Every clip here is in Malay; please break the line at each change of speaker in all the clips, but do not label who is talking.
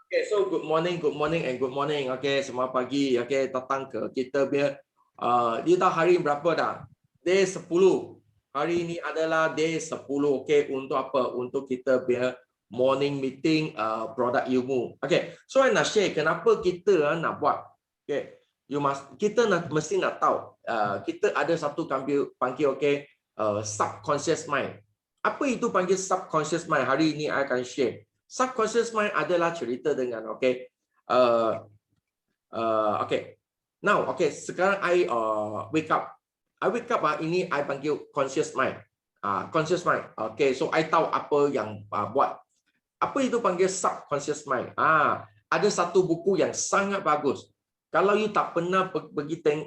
Okay, so good morning and good morning. Okay, semua pagi. Okay, datang ke kita punya. Dia tahu hari berapa dah? Day 10. Hari ini adalah day 10. Okay, untuk apa? Untuk kita punya morning meeting produk ilmu. Okay, so I nak share kenapa kita nak buat. Okay, kita mesti nak tahu. Kita ada satu panggil okay, subconscious mind. Apa itu panggil subconscious mind? Hari ini I akan share. Subconscious mind adalah cerita dengan okay, okay. Now okay, sekarang I wake up. Ini I panggil conscious mind. Conscious mind. Okay, so I tahu apa yang buat. Apa itu panggil subconscious mind? Ada satu buku yang sangat bagus. Kalau you tak pernah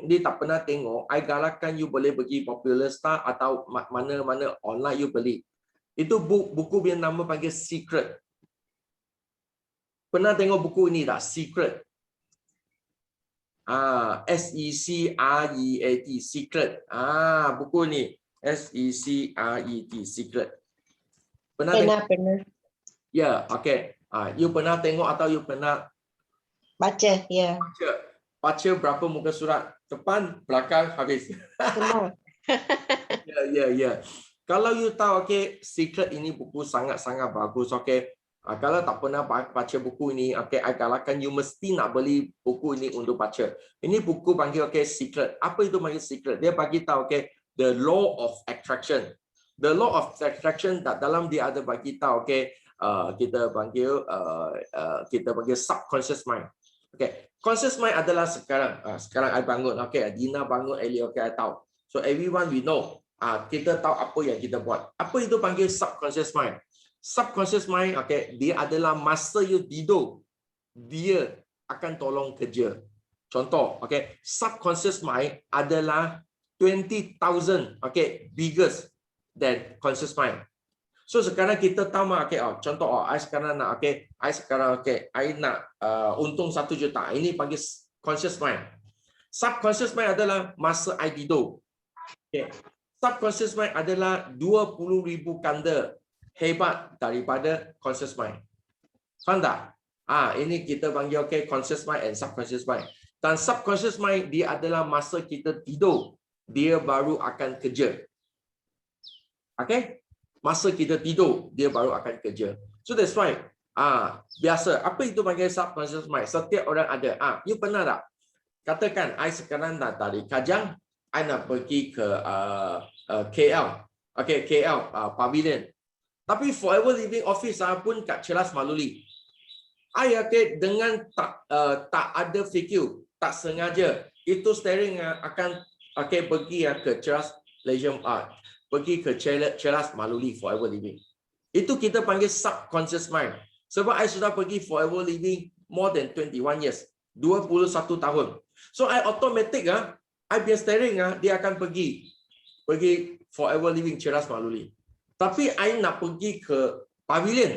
dia tak pernah tengok, I galakkan you boleh pergi Popular Star atau mana-mana online you beli. Itu buku yang nama panggil Secret. Pernah tengok buku ini tak? Secret. S-E-C-R-E-A-T. Secret. Buku ni. S-E-C-R-E-T. Secret. Pernah tengok?
Pernah.
Ya, okay. You pernah tengok atau you pernah
baca? Ya.
Baca berapa muka surat? Depan, belakang, habis.
Semua.
Ya. Kalau you tahu, okay, Secret ini buku sangat-sangat bagus, okay. Kalau tak pernah baca buku ini, okay, I galakkan you mesti nak beli buku ini untuk baca. Ini buku panggil okay, Secret. Apa itu panggil Secret? Dia bagi tahu okay, the law of attraction. The law of attraction dalam dia ada bagi tahu okay, kita panggil subconscious mind. Okay, conscious mind adalah sekarang I bangun, okay, Dina bangun, Eli, okay, I tahu. So everyone we know, kita tahu apa yang kita buat. Apa itu panggil subconscious mind? Subconscious mind, okay, dia adalah masa you tidur, dia akan tolong kerja. Contoh, okay, subconscious mind adalah 20,000, okay, biggest than conscious mind. So sekarang kita tahu, okay, contoh, I sekarang nak, okay, I nak untung 1 juta. Ini panggil conscious mind. Subconscious mind adalah masa I tidur. Okay. Subconscious mind adalah 20,000 kanda hebat daripada conscious mind. Faham tak? Ini kita panggil okay, conscious mind and subconscious mind. Dan subconscious mind dia adalah masa kita tidur, dia baru akan kerja. Okay? Masa kita tidur, dia baru akan kerja. So that's why, biasa. Apa itu panggil subconscious mind? Setiap orang ada. You pernah tak? Katakan, I sekarang nak dari Kajang, I nak pergi ke KL. Okay, KL, Pavilion. Tapi Forever Living Office pun kat Cheras Maluli. I dengan tak ada fikir, tak sengaja, itu steering akan pergi ke Cheras Leisure pergi ke Cheras Maluli Forever Living. Itu kita panggil subconscious mind. Sebab I sudah pergi Forever Living more than 21 years. 21 tahun. So I automatic I punya steering dia akan pergi Forever Living Cheras Maluli. Tapi I nak pergi ke Pavilion.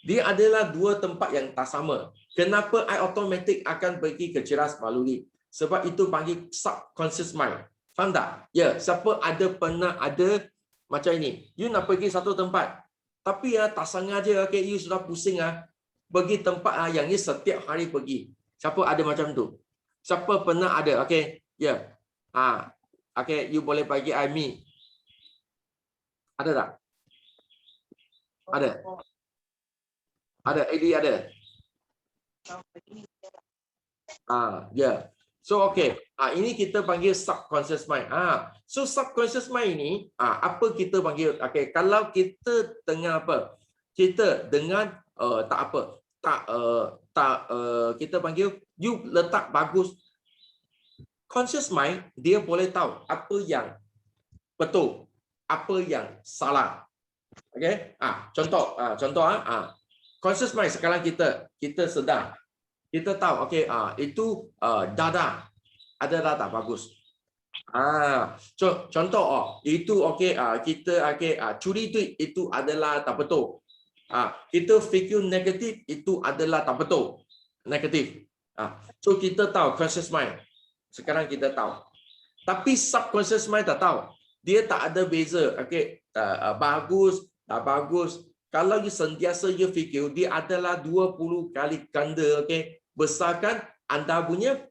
Dia adalah dua tempat yang tak sama. Kenapa I automatic akan pergi ke Cheras Maluli? Sebab itu panggil subconscious mind. Faham tak? Ya, siapa pernah ada macam ini. You nak pergi satu tempat. Tapi tak sengaja okay, you sudah pusing pergi tempat yang ni setiap hari pergi. Siapa ada macam tu? Siapa pernah ada? Okay, ya. Okay, you boleh bagi I me. Ada tak? Ada, Eli ada. Ya. So okay, ini kita panggil subconscious mind. So subconscious mind ini apa kita panggil? Okay, kalau kita dengar apa? Kita dengan kita panggil you letak bagus. Conscious mind dia boleh tahu apa yang betul, apa yang salah. Okay, contoh, conscious mind sekarang kita sedang, kita tahu, okay, itu dada, ada dada bagus. Contoh, itu okay, kita curi duit itu adalah tak betul. Kita fikir negatif itu adalah tak betul, negatif. So kita tahu conscious mind. Sekarang kita tahu. Tapi subconscious mind tak tahu. Dia tak ada beza. Okay, bagus, tak bagus. kalau you sentiasa you fikir dia adalah 20 kali ganda, okay, besarkan anda punya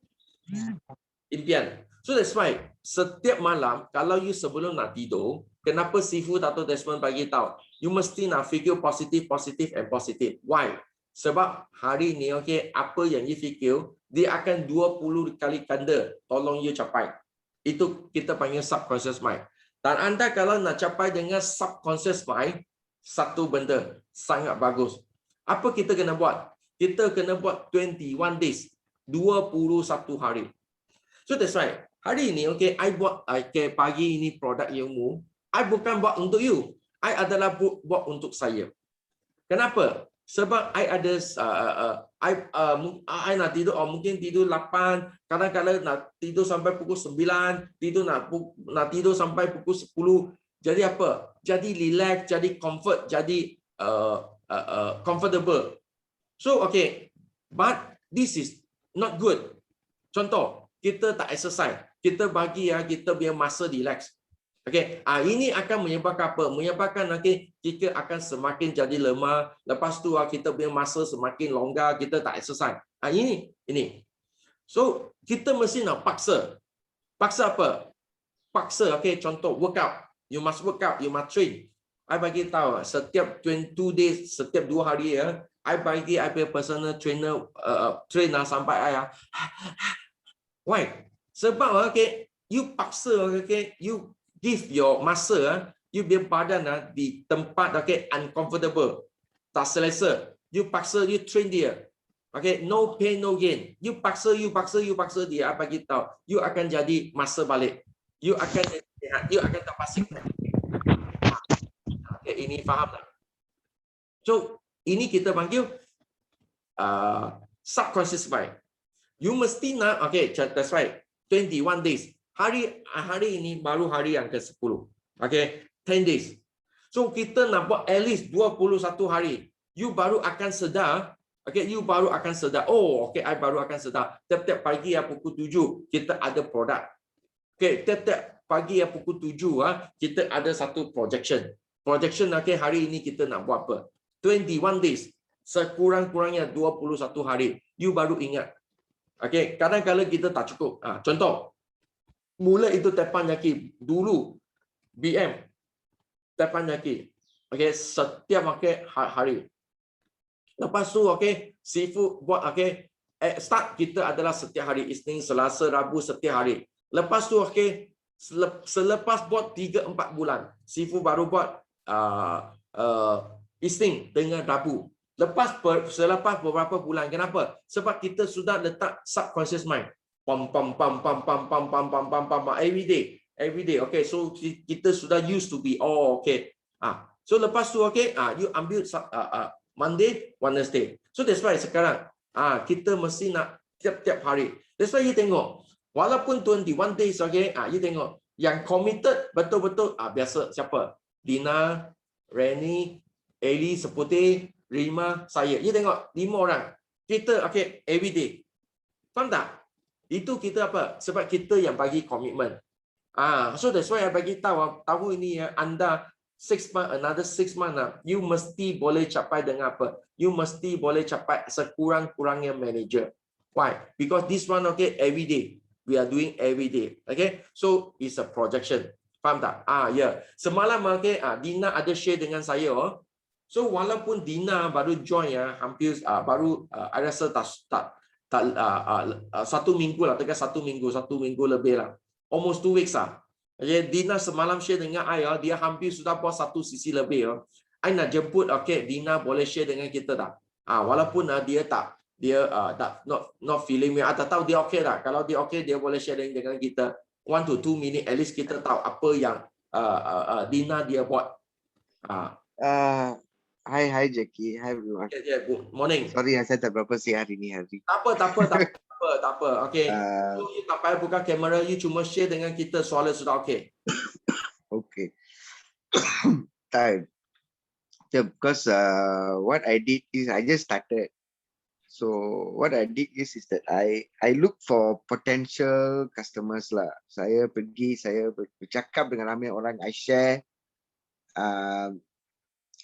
impian. So that's why setiap malam kalau you sebelum nak tidur, kenapa Sifu Dato' Desmond bagi tahu, you mesti nak fikir positif, positif and positif. Why? Sebab hari ni, okay, apa yang you fikir, dia akan 20 kali ganda tolong you capai. Itu kita panggil subconscious mind. Dan anda kalau nak capai dengan subconscious mind, satu benda sangat bagus. Apa kita kena buat? Kita kena buat 21 days, 21 hari. So that's right. Hari ini, okay, I buat pagi ini produk ilmu. I bukan buat untuk you. I adalah buat untuk saya. Kenapa? Sebab I ada, I nak tidur, mungkin tidur 8, kadang-kadang nak tidur sampai pukul 9, nak tidur sampai pukul 10. Jadi apa? Jadi relax, jadi comfort, jadi comfortable. So, okay, but this is not good. Contoh, kita tak exercise, kita bagi kita punya masa relax. Okey, ini akan menyebabkan apa? Menyebabkan kita akan semakin jadi lemah. Lepas tu kita punya masa semakin longgar, kita tak exercise. Ini. So, kita mesti nak paksa. Paksa apa? Paksa, okey, contoh workout. You must work out, you must train. I bagi tahu setiap 22 days, setiap 2 hari I bagi I punya personal trainer trainer sampai Why? Sebab okay, you paksa, okay, you give your masa, you punya badan di tempat okay uncomfortable, tak selesa. You paksa, you train dia. Okay, no pain, no gain. You paksa dia, apa bagi tahu, you akan jadi masa balik. You akan jadi sihat, you akan tak pasif. Okay, ini faham tak? So, ini kita panggil subconscious mind. You mesti nak, okay, that's right, 21 days. Hari ini baru hari yang ke-10. Okay, 10 days. So, kita nak buat at least 21 hari. You baru akan sedar, okay, oh, okay, I baru akan sedar. Tiap-tiap pagi pukul 7, kita ada produk. Okay, tiap-tiap pagi pukul 7, kita ada satu projection. Projection, okay, hari ini kita nak buat apa? 21 days. Sekurang-kurangnya 21 hari. You baru ingat. Okey, kadang-kadang kita tak cukup. Contoh, mula itu tepan kaki dulu BM tepan kaki. Okey, setiap hari. Lepas tu okey, Sifu buat okey, start kita adalah setiap hari Isnin, Selasa, Rabu setiap hari. Lepas tu okey, selepas buat 3-4 bulan, Sifu baru buat Isnin dengan Rabu. Selepas beberapa bulan, kenapa? Sebab kita sudah letak subconscious mind. Pam every day. Okay, so kita sudah used to be okay. So lepas tu okay, you ambil Monday, Wednesday. So that's why sekarang kita mesti nak tiap-tiap hari. That's why you tengok, walaupun 21 days okay, you tengok yang committed betul-betul biasa siapa? Dina, Reni, Eli, Seputih, Rima, saya. You tengok 5 orang. Kita okay every day. Faham tak? Itu kita apa? Sebab kita yang bagi komitmen. So that's why I bagi tahu tahun ini anda 6 months, another 6 months you mesti boleh capai dengan apa? You mesti boleh capai sekurang-kurangnya manager. Why? Because this one okay every day. We are doing every day. Okay? So it's a projection. Faham tak? Yeah. Semalam okay, Dina ada share dengan saya. So walaupun Dina baru join hampir baru I rasa tak 1 minggu lah, tegas 1 minggu lebih lah. Almost 2 weeks lah. Okay, Dina semalam share dengan I dia hampir sudah buat 1 sisi lebih. I nak jemput okay, Dina boleh share dengan kita tak? Walaupun dia tak not feeling me. Tak tahu dia okay tak? Kalau dia okay, dia boleh share dengan kita 1 to 2 minit, at least kita tahu apa yang Dina dia buat.
Hi Jackie, hi everyone.
Yeah, good morning.
Sorry, saya tak berapa sihat hari ni hari.
Tak apa. Okay. So, you tak payah buka kamera, you cuma share dengan kita soalan sudah okay.
Okay. Time. Yeah, because what I did is I just started. So what I did is that I look for potential customers lah. Saya bercakap dengan ramai orang, I share.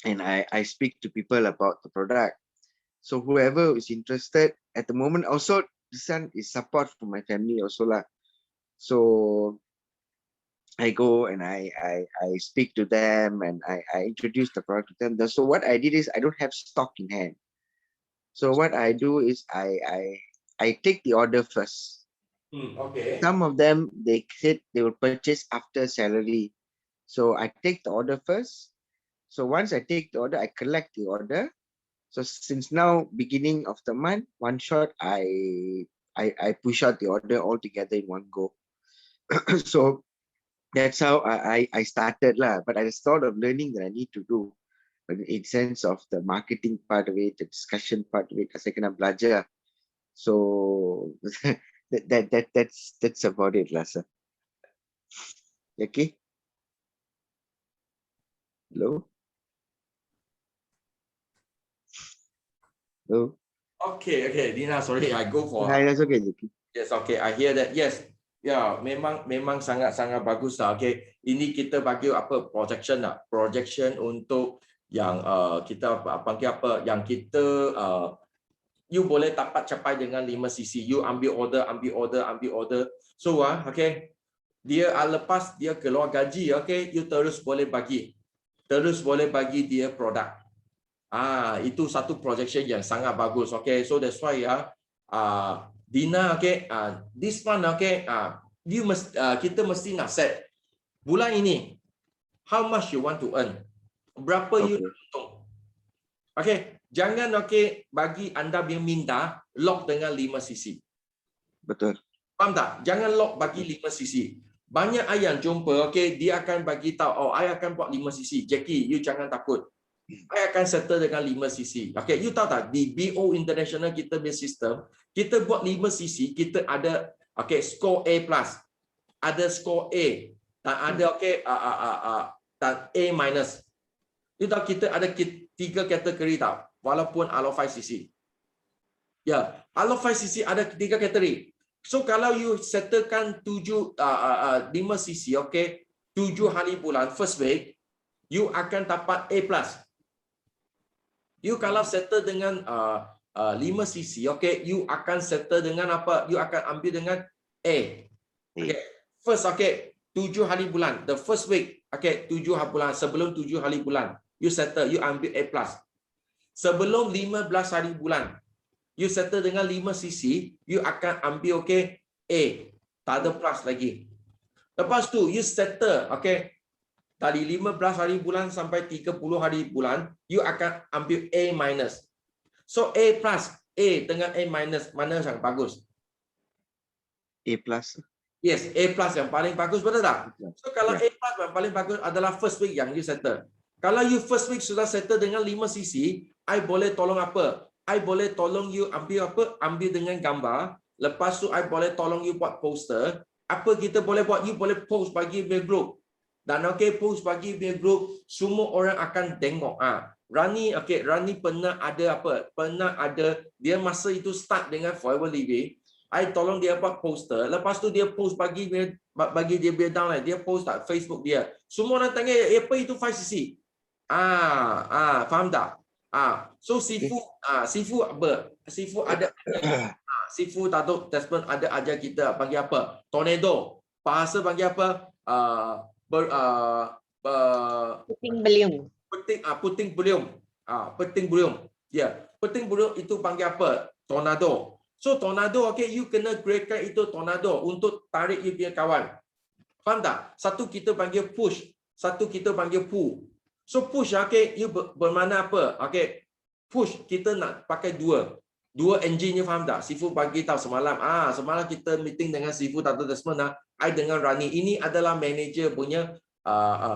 and I speak to people about the product. So whoever is interested at the moment, also this one is support from my family also lah. So I go and I speak to them and I introduce the product to them. So what I did is I don't have stock in hand. So what I do is I take the order first.
Okay.
Some of them they said they will purchase after salary. So I take the order first. So once I take the order, I collect the order. So since now beginning of the month, one shot I push out the order all together in one go. So that's how I started lah. But I just thought of learning that I need to do, but in sense of the marketing part of it, the discussion part of it, saya kena belajar. So that's about it lah, sir. Okay. Hello. Hello.
Okay, Dina, sorry, I go for.
Hi, that's okay, Jackie.
Yes, okay, I hear that. Yes, ya, memang sangat bagus lah. Okay, ini kita bagi apa projection lah, projection untuk yang kita panggil apa, yang kita you boleh dapat capai dengan 5 cc. You ambil order. So okay, dia lepas dia keluar gaji, okay, you terus boleh bagi dia produk. Itu satu projection yang sangat bagus. Okay, so that's why Dina, okay, this one, okay, kita mesti nak set bulan ini how much you want to earn, berapa you nak untung. Okay, jangan okay bagi anda yang minta lock dengan 5 cc.
Betul.
Faham tak? Jangan lock bagi 5 cc. Banyak ayam jumpa, okay, dia akan bagi tahu, I akan buat 5 cc. Jackie, you jangan takut. I akan settle dengan 5 cc. Okay, you tahu tak, di BO International kita punya sistem, kita buat 5 cc, kita ada okay, score A+, ada score A, dan ada okay, dan A-. You tahu kita ada 3 kategori tau, walaupun Alo 5 cc. Ya, Alo 5 cc ada 3 kategori. So kalau you settlekan 5 cc, okay, 7 hari bulan, first week, you akan dapat A+. You kalau settle dengan 5 cc, okay, you akan settle dengan apa? You akan ambil dengan A. Okay. First, okay, 7 hari bulan. The first week, okay, 7 hari bulan. Sebelum 7 hari bulan, you settle, you ambil A+. Sebelum 15 hari bulan, you settle dengan 5 cc, you akan ambil, okay, A. Tak ada plus lagi. Lepas tu, you settle, okay, dari 15 hari bulan sampai 30 hari bulan, you akan ambil A-. So A+, A dengan A- mana yang bagus?
A+.
Yes, A+ yang paling bagus, betul tak? So kalau A+ yang paling bagus adalah first week yang you settle. Kalau you first week sudah settle dengan 5 cc, I boleh tolong apa? I boleh tolong you ambil apa? Ambil dengan gambar. Lepas tu I boleh tolong you buat poster. Apa kita boleh buat? You boleh post bagi your group. Dan okay, post bagi dia group, semua orang akan tengok. Rani, okay, Rani pernah ada apa? Pernah ada, dia masa itu start dengan Forever Living, I tolong dia buat poster. Lepas tu dia post bagi dia downline, dia post tak Facebook dia. Semua orang tanya, apa itu 5cc? Faham tak? So Sifu apa? Sifu ada Sifu Datuk Desmond ada ajar kita panggil apa? Tornado. Bahasa panggil apa?
Puting beliung.
Puting beliung. Ya, puting beliung itu panggil apa? Tornado. So tornado, okay, you kena gerakan itu tornado untuk tarik you punya kawan. Faham tak? Satu kita panggil push, satu kita panggil pull. So push, okay, you bermakna apa? Okay, push kita nak pakai dua engine, you faham tak? Sifu bagi tahu semalam. Semalam kita meeting dengan Sifu Dato' Desmond, I dengan Rani. Ini adalah manager punya,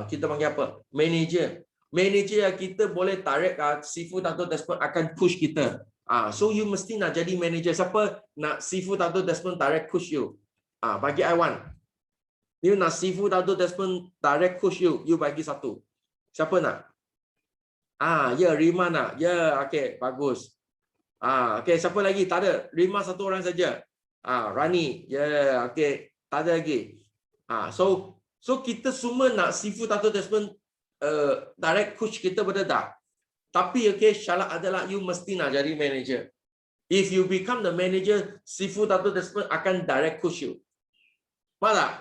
kita panggil apa? Manager yang kita boleh tarik, Sifu Dato' Desmond akan push kita. So you mesti nak jadi manager. Siapa nak Sifu Dato' Desmond tarik push you? Bagi I one. You nak Sifu Dato' Desmond tarik push you, you bagi satu. Siapa nak? Ya, Rima nak. Ya, okay, bagus. Okay, siapa lagi? Tak ada. Rima satu orang saja. Rani. Ya, okay, tak ada lagi. So kita semua nak Sifu Dato' Desmond direct coach kita, betul tak? Tapi syarat adalah you mesti nak jadi manager. If you become the manager, Seafood Tattoo Tasman akan direct push you. Faham tak?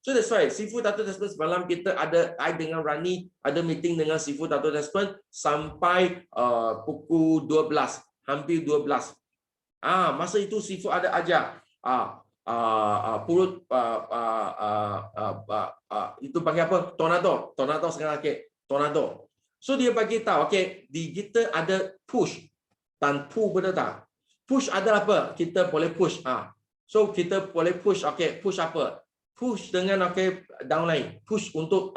So that's why Seafood Tattoo Tasman semalam kita ada, I dengan Rani ada meeting dengan Seafood Tattoo Tasman sampai pukul 12, hampir 12. Masa itu Seafood ada ajar itu panggil apa? Tornado sekarang tornado. So dia bagi tahu di kita ada push dan pull, betul tak? Push adalah apa? Kita boleh push. So kita boleh push, push apa? Push dengan downline, push untuk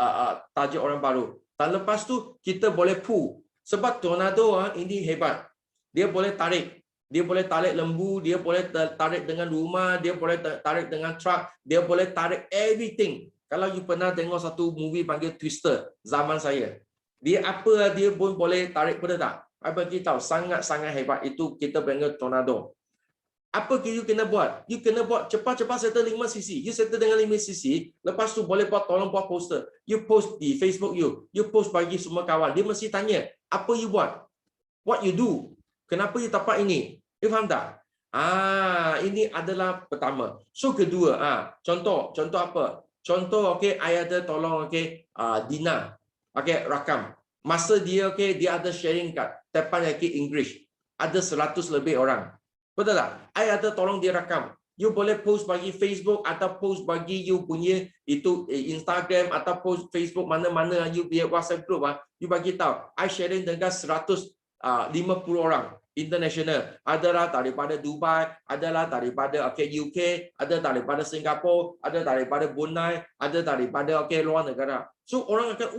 target orang baru. Dan lepas tu kita boleh pull. Sebab tornado ini hebat. Dia boleh tarik. Dia boleh tarik lembu, dia boleh tarik dengan rumah, dia boleh tarik dengan truck, dia boleh tarik everything. Kalau you pernah tengok satu movie panggil Twister zaman saya, dia apa dia pun boleh tarik, betul tak? I bagi tahu sangat-sangat hebat. Itu kita panggil tornado. Apa you kena buat? You kena buat cepat-cepat settle 5cc. You settle dengan 5cc, lepas tu boleh tolong buat poster. You post di Facebook you post bagi semua kawan. Dia mesti tanya, apa you buat? What you do? Kenapa you dapat ini? You faham tak? Ini adalah pertama. So kedua, contoh apa? Contoh I ada tolong Dina, rakam. Masa dia dia ada sharing kat Teppanyaki English. Ada 100 lebih orang. Betul tak? I ada tolong dia rakam. You boleh post bagi Facebook atau post bagi you punya itu Instagram atau post Facebook mana-mana you punya WhatsApp group you bagi tahu. I sharing dengan 150 orang. International, adalah daripada Dubai, adalah daripada UK, ada daripada Singapura, ada daripada Brunei, ada daripada luar negara. So orang akan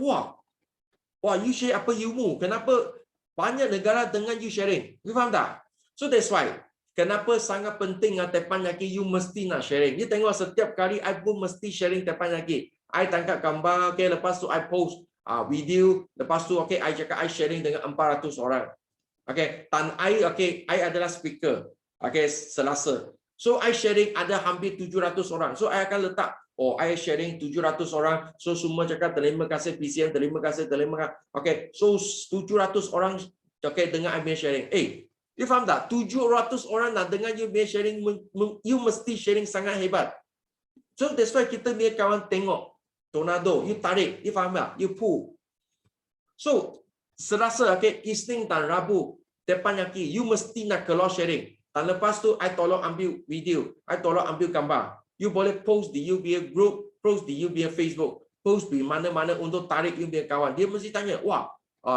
wah you share apa ilmu? Kenapa banyak negara dengan you sharing? You faham tak? So that's why kenapa sangat penting Teppanyaki you mesti nak sharing. You tengok setiap kali I pun mesti sharing Teppanyaki. I tangkap gambar, lepas tu I post video, lepas tu I cakap I sharing dengan 400 orang. Dan I adalah speaker. Selasa. So I sharing ada hampir 700 orang. So I akan letak I sharing 700 orang. So semua cakap terima kasih PCM, terima kasih. So 700 orang dengan I punya sharing. You faham tak? 700 orang nak dengar you punya sharing, you mesti sharing sangat hebat. So that's why kita punya kawan tengok tornado, you tarik, you faham tak? You pull. So Selasa, Isnin dan Rabu, Teppanyaki, you mesti nak keluar sharing. Dan lepas tu, I tolong ambil video, I tolong ambil gambar. You boleh post di UBA group, post di UBA Facebook, post di mana-mana untuk tarik you punya kawan. Dia mesti tanya,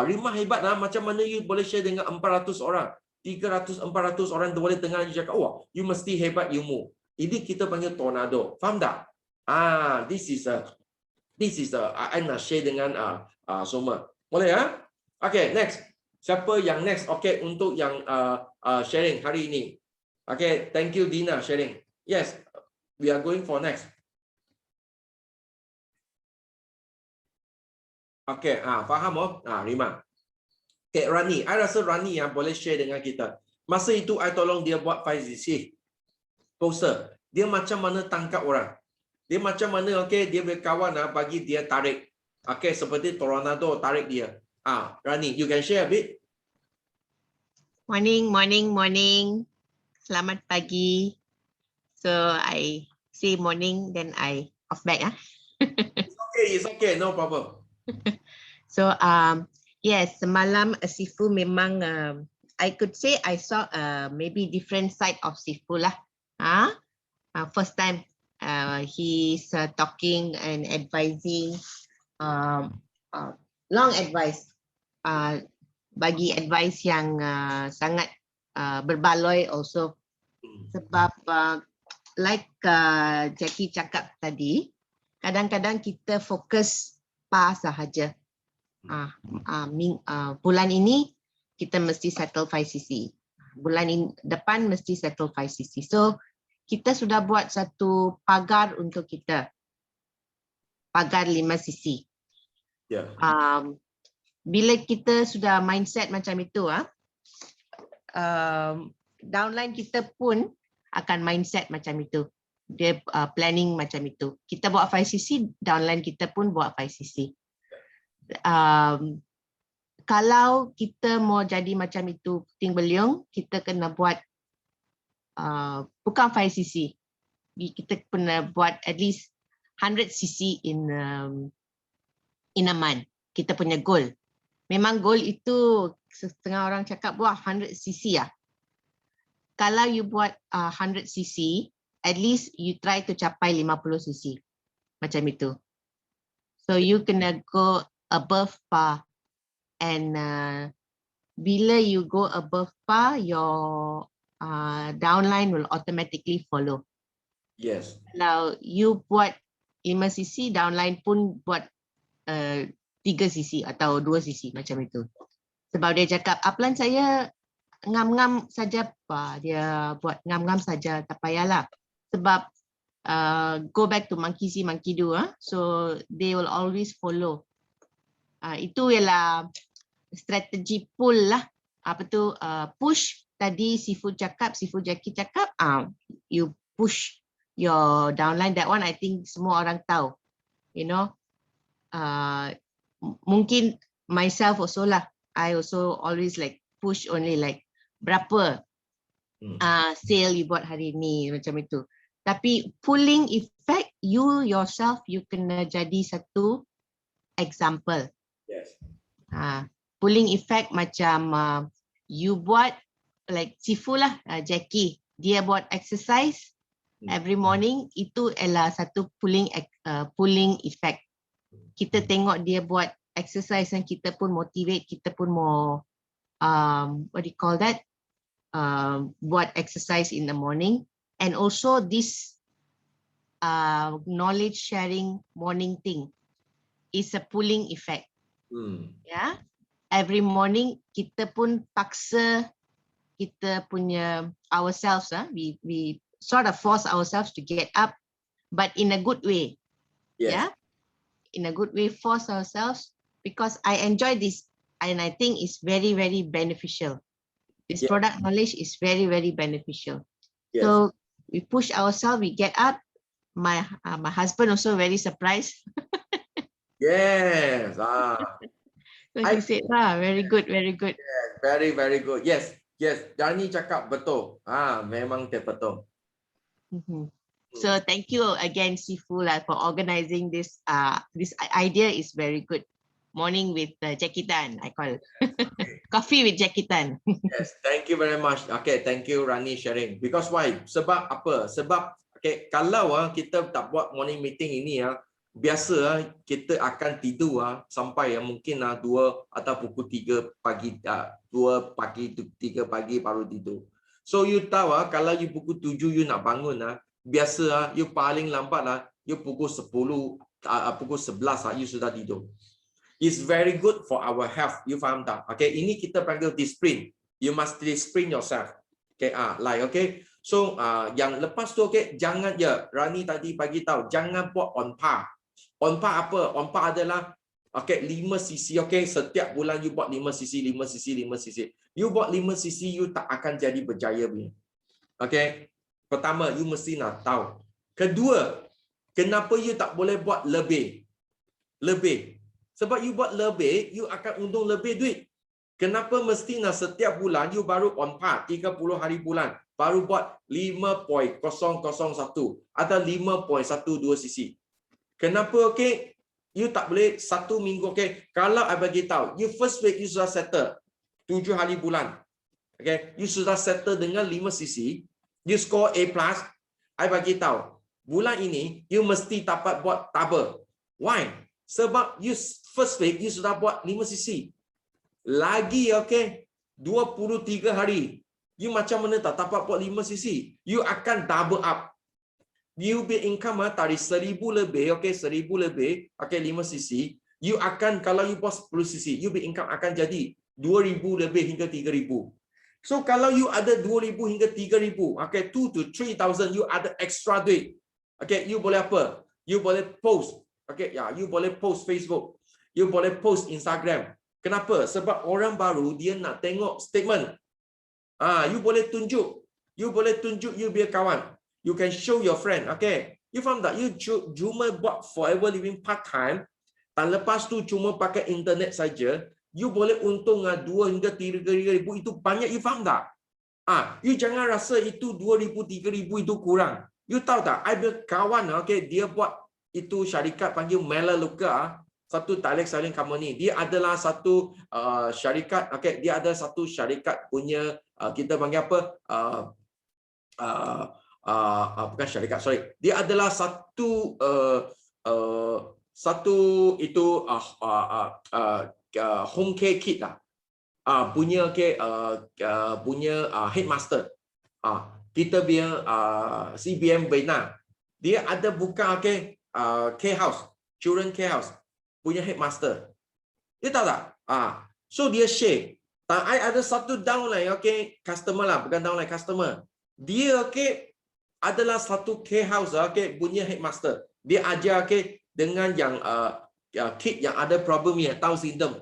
Rima hebat lah, macam mana you boleh share dengan 400 orang, 300, 400 orang boleh dengar you cakap, you mesti hebat ilmu. Ini kita panggil tornado. Faham tak? This is I nak share dengan semua. Boleh ya? Next. Siapa yang next? Untuk yang sharing hari ini. Thank you Dina sharing. Yes, we are going for next. Faham Rima. Rani, I rasa Rani yang boleh share dengan kita. Masa itu I tolong dia buat 5cc poster. Dia macam mana tangkap orang. Dia macam mana dia berkawan bagi dia tarik. Seperti tornado tarik dia. Rani, you can share a bit.
Morning. Selamat pagi. So I say morning, then I off back.
It's okay, no problem.
So yes, semalam Sifu memang I could say I saw maybe different side of Sifu lah. First time he's talking and advising, long advice. Bagi advice yang sangat berbaloi also. Sebab like Jackie cakap tadi, kadang-kadang kita fokus sahaja. Bulan ini kita mesti settle 5cc. Bulan depan mesti settle 5cc. So kita sudah buat satu pagar untuk kita. Pagar 5cc.
Yeah.
Bila kita sudah mindset macam itu, downline kita pun akan mindset macam itu. Dia planning macam itu. Kita buat 5cc, downline kita pun buat 5cc. kalau kita mau jadi macam itu puting beliung, kita kena buat bukan 5cc. Kita kena buat at least 100cc in a month. Kita punya goal. Memang goal itu setengah orang cakap wah 100cc lah. Kalau you buat 100cc, at least you try to capai 50cc. Macam itu. So you kena go above par. And bila you go above par, your downline will automatically follow.
Yes.
Kalau you buat 5cc, downline pun buat 3cc atau 2cc macam itu. Sebab dia cakap, upline saya ngam-ngam saja, dia buat ngam-ngam saja, tak payahlah. Sebab go back to monkey see, monkey do. So they will always follow. Itu ialah strategi pull lah. Apa tu, push. Tadi Sifu Jackie cakap, you push your downline. That one I think semua orang tahu. You know, mungkin myself also lah. I also always like push only like berapa sale you buat hari ni macam itu. Tapi pulling effect, you yourself you kena jadi satu example.
Yes.
Pulling effect macam you buat like Sifu lah, Jackie, dia buat exercise every morning, itu adalah satu pulling effect. Kita tengok dia buat exercise dan kita pun motivate, kita pun mau what do you call that, buat exercise in the morning. And also this knowledge sharing morning thing is a pulling effect. Yeah, every morning kita pun paksa kita punya ourselves, we sort of force ourselves to get up, but in a good way.
Yes.
Yeah, in a good way, force ourselves, because I enjoy this and I think it's very, very beneficial. This product knowledge is very, very beneficial.
Yes.
So we push ourselves, we get up. My husband also very surprised.
Yes.
So he said, very good, very good.
Yes, very, very good. Yes, yes. Dani cakap betul. Memang betul.
So thank you again, Sifu, for organizing this. This idea is very good. Morning with Jackie Tan, I call. Coffee with Jackie Tan.
Yes, thank you very much. Okay, thank you Rani sharing. Because why? Sebab apa? Sebab kalau kita tak buat morning meeting ini biasa kita akan tidur sampai mungkin 2 atau pukul 3 pagi, 2 pagi, 3 pagi baru tidur. So you tahu kalau you pukul 7 you nak bangun biasa you paling lambat you pukul 10, pukul 11 you sudah tidur. It's very good for our health. You faham tak? Okay, ini kita panggil discipline. You must discipline yourself. Okay, okay. So yang lepas tu jangan Rani tadi bagi tahu jangan buat on par. On par apa? On par adalah 5cc. Setiap bulan you buat 5cc, 5cc, 5cc. You buat 5cc you tak akan jadi berjaya punya. Okay. Pertama, you mesti nak tahu. Kedua, kenapa you tak boleh buat lebih? Lebih. Sebab you buat lebih, you akan untung lebih duit. Kenapa mesti nak setiap bulan you baru on par 30 hari bulan baru buat 5.001 atau 5.12 cc? Kenapa you tak boleh satu minggu kalau I bagi tahu you first week you sudah settle 7 hari bulan. You sudah settle dengan 5 cc, you score A+, I bagi tahu bulan ini you mesti dapat buat double. Why? Sebab you first week you sudah buat 5 cc. Lagi 23 hari you macam mana tak dapat buat 5 cc, you akan double up. You be income dari 1000 lebih, 1000 lebih, 5 cc, you akan kalau you buat 10 cc, you be income akan jadi 2000 lebih hingga 3000. So kalau you ada 2000 hingga 3000, 2 to 3000 you ada extra duit. You boleh apa? You boleh post. You boleh post Facebook. You boleh post Instagram. Kenapa? Sebab orang baru dia nak tengok statement. You boleh tunjuk. You boleh tunjuk you punya kawan. You can show your friend. You faham tak? You cuma buat forever living part time. Dan lepas tu cuma pakai internet saja. you boleh untung 2 hingga 3 ribu, itu banyak, you faham tak? You jangan rasa itu 2,000, 3,000 itu kurang. You tahu tak, ada kawan, okay, dia buat itu syarikat panggil Melaleuca, satu direct selling company. Dia adalah satu syarikat, okay, dia ada satu syarikat punya, kita panggil apa, bukan syarikat, sorry. Dia adalah satu itu home care kit lah. Punya headmaster. Kita punya CBM Bina. Dia ada buka care house, children care house, punya headmaster. Dia tahu tak? So dia share. I ada satu downline, okay, customer lah, bukan downline, customer. Dia adalah satu care house, punya headmaster. Dia ajar dengan yang kid yang ada problem ya, tahu sindrom.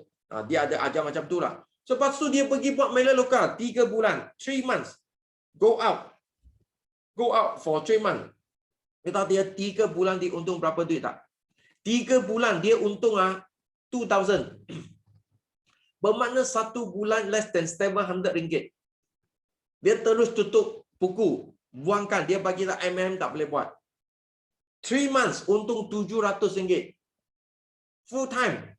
Dia ada ajar macam tu lah. So, lepas tu dia pergi buat Melaleuca 3 bulan, 3 months. Go out for 3 months. Kita dia 3 bulan dia untung berapa duit tak? 3 bulan dia untung 2,000. Bermakna 1 bulan less than 700 ringgit. Dia terus tutup buku, buangkan, dia bagi tak tak boleh buat. 3 months untung 700 ringgit. Full time.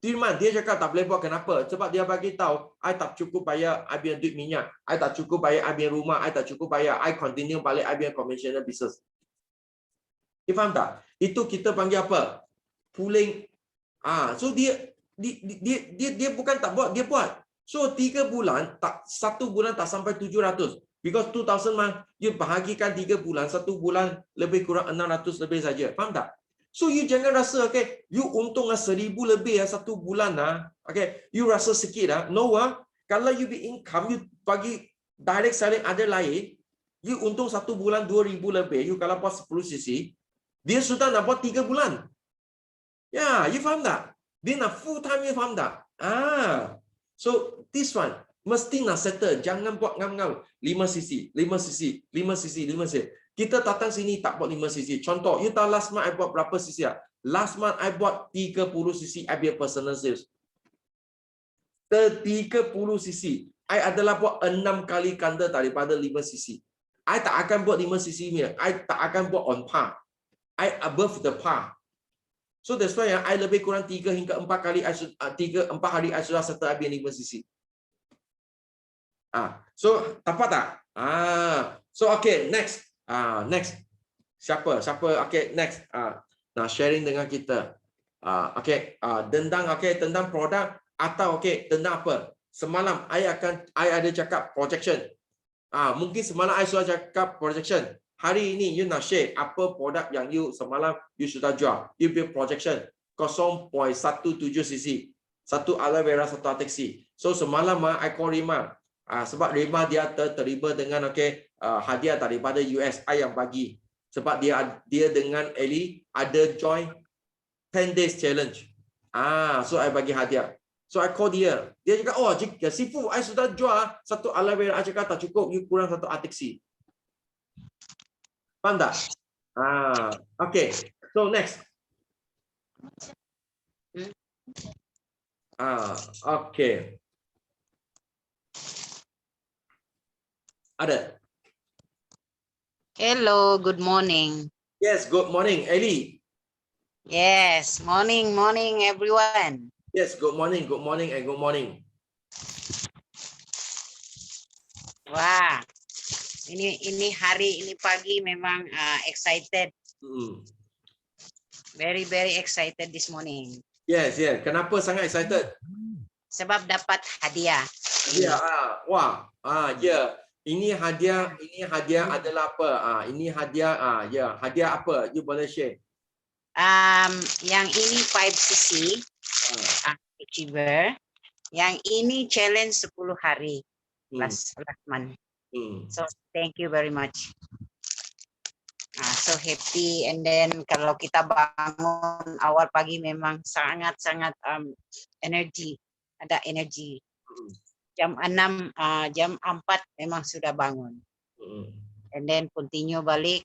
3 months dia cakap tak boleh buat, kenapa? Sebab dia bagi tahu, I tak cukup bayar I punya duit minyak, I tak cukup bayar I punya rumah, I tak cukup bayar, I continue balik I punya conventional business. You faham tak? Itu kita panggil apa? Pooling. So dia bukan tak buat, dia buat. So 3 bulan, 1 bulan tak sampai 700. Because 2,000 mah, you bahagikan 3 bulan, 1 bulan lebih kurang 600 lebih saja. Faham tak? So you jangan rasa, you untung 1,000 lebih 1 bulan you rasa sikit No kalau you be income, you bagi direct selling ada lain, you untung 1 bulan 2,000 lebih, you kalau buat 10 cc, dia sudah nak buat 3 bulan. Ya, you faham tak? Dia nak full time, you faham tak? So this one mesti nak settle, jangan buat ngam-ngam 5 cc, 5 cc, 5 cc, 5 cc. Kita datang sini tak buat 5 cc. Contoh, you tahu last month I buat berapa cc? Last month I buat 30 cc I punya personal sales. 30 cc. I adalah buat 6 kali ganda daripada 5 cc. I tak akan buat 5 cc ni. I tak akan buat on par. I above the par. So that's why I lebih kurang 3 hingga 4 kali 4 hari I sudah settle I punya 5 cc. So tepat tak? So okay, next. Next. Siapa? Okay, next. Nah, sharing dengan kita. Tentang produk atau tentang apa? Semalam I ada cakap projection. Mungkin semalam I sudah cakap projection. Hari ini you nak share apa produk yang you semalam you sudah jual. You build projection 0.17 cc. Satu aloe vera, satu taxi. So semalam I call Rima. Sebab Rima dia terlibat dengan hadiah daripada US I yang bagi. Sebab dia dengan Ellie ada join 10 days challenge. So I bagi hadiah. So I call dia. Dia cakap, jika Sifu I sudah jual satu aloe vera, I cakap tak cukup, you kurang satu taxi. Faham tak? Okay. So next. Okay. Ada.
Hello, good morning.
Yes, good morning, Ellie.
Yes, morning everyone.
Yes, good morning, and good morning.
Wah, ini hari, ini pagi memang excited. Very excited this morning.
Yes. Kenapa sangat excited?
Sebab dapat hadiah.
Ya, ya. Ini hadiah adalah apa? Ini hadiah, hadiah apa? You boleh share.
Yang ini 5cc achiever. Yang ini challenge 10 hari last month. So thank you very much. So happy, and then kalau kita bangun awal pagi memang sangat energi, ada energi. Jam 6, jam 4 memang sudah bangun. And then continue balik.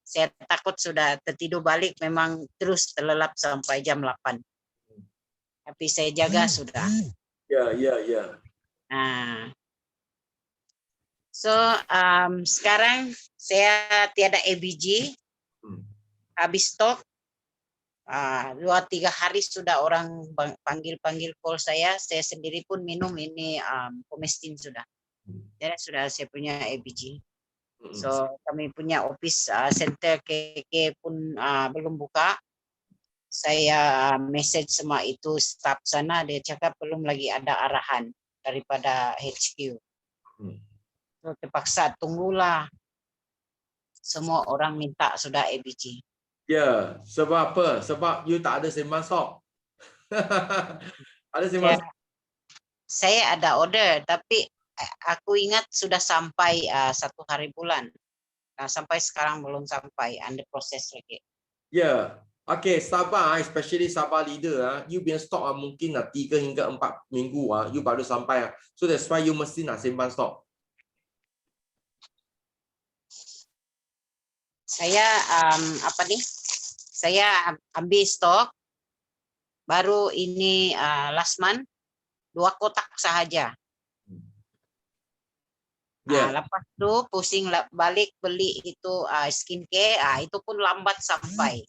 Saya takut sudah tertidur balik, memang terus terlelap sampai jam 8. Tapi saya jaga sudah.
Ya.
Nah, so sekarang saya tiada ABG,
Hmm.
habis stok. 2-3 hari sudah orang panggil call saya sendiri pun minum ini Pomestin sudah. Jadi sudah saya punya ABG. So kami punya office center KK pun belum buka. Saya message sama itu staff sana, dia cakap belum lagi ada arahan daripada HQ. So terpaksa tunggulah. Semua orang minta sudah ABG.
Ya, sebab apa? Sebab you tak ada sembang stok. Ada sembang stok.
Saya ada order, tapi aku ingat sudah sampai 1 hari bulan. Sampai sekarang belum sampai, under proses lagi.
Ya. Okay, Sabah, especially Sabah leader, you punya stok mungkin 3 hingga 4 minggu, you baru sampai. So that's why you mesti nak simpan stok.
Saya saya ambil stok baru ini last month 2 kotak sahaja. Lepas tu pusing balik beli itu skincare, itu pun lambat sampai,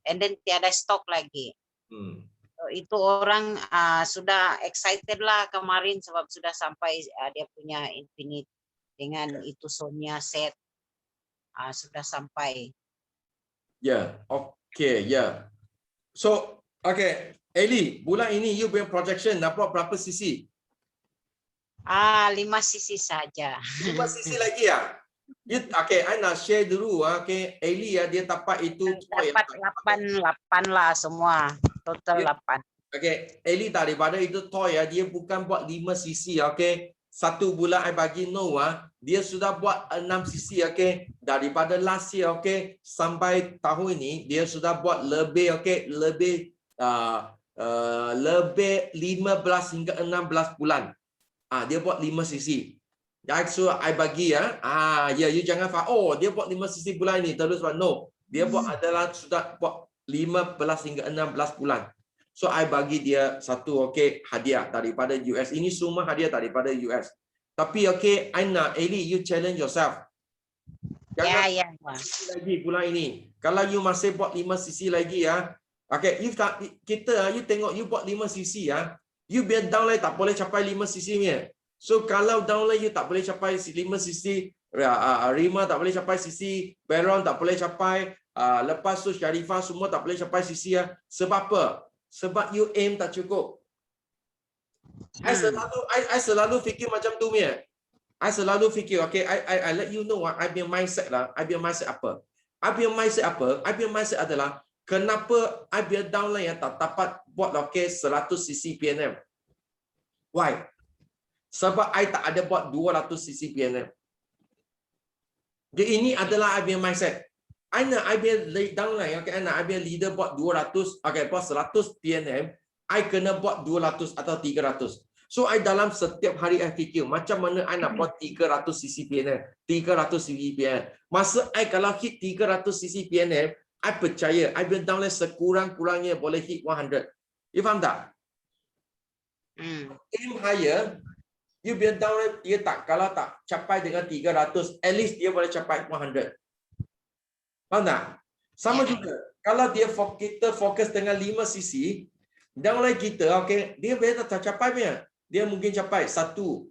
and then tiada stok lagi. So, itu orang sudah excited lah kemarin sebab sudah sampai dia punya Infinite dengan itu Sonia set sudah sampai.
Ya, okay, ya. So, okay, Eli, bulan ini you punya projection dapat berapa cc?
5 cc saja.
5 cc lagi ya? Okay, I nak share dulu. Okay, Eli dia dapat itu.
Dapat 8 lah semua. Total 8.
Okay, Eli daripada itu toy dia bukan buat 5 cc. Okay, 1 bulan I bagi no dia sudah buat 6 cc. Okay, daripada last year. Okay, sampai tahun ini dia sudah buat lebih. Okay, lebih 15 hingga 16 bulan. Dia buat 5 cc. So I bagi you jangan faham dia buat 5 cc bulan ini terus no. Dia buat adalah sudah buat 15 hingga 16 bulan. So I bagi dia satu hadiah daripada US. Ini semua hadiah daripada US. Tapi I nak Eli you challenge yourself. Jangan lagi bulan ini. Kalau you masih buat 5 cc lagi you tengok you buat 5 cc you biar downline tak boleh capai 5 cc ni. So kalau downline you tak boleh capai 5 cc, Rima tak boleh capai cc, Baron tak boleh capai, lepas tu Sharifah semua tak boleh capai cc Sebab apa? Sebab you aim tak cukup. I selalu fikir macam tu ni. I selalu fikir I let you know I punya mindset lah. I punya mindset apa? I punya mindset adalah kenapa I biar downline tak dapat buat 100 cc PNM. Why? Sebab I tak ada buat 200 cc PNM. Jadi ini adalah I punya mindset. I biar downline, I biar leader buat 200, buat 100 PNM, I kena buat 200 atau 300. So I dalam setiap hari I fikir macam mana I nak buat 300 cc PNM, 300 cc PNM. Masa I kalau hit 300 cc PNM, I percaya I biar downline sekurang-kurangnya boleh hit 100. You faham tak? Aim higher, you biar downline dia tak, kalau tak capai dengan 300, at least dia boleh capai 100. Faham tak? Sama juga. Kalau kita fokus dengan 5 cc, downline kita, dia biar tak capai punya. Dia mungkin capai 1.5.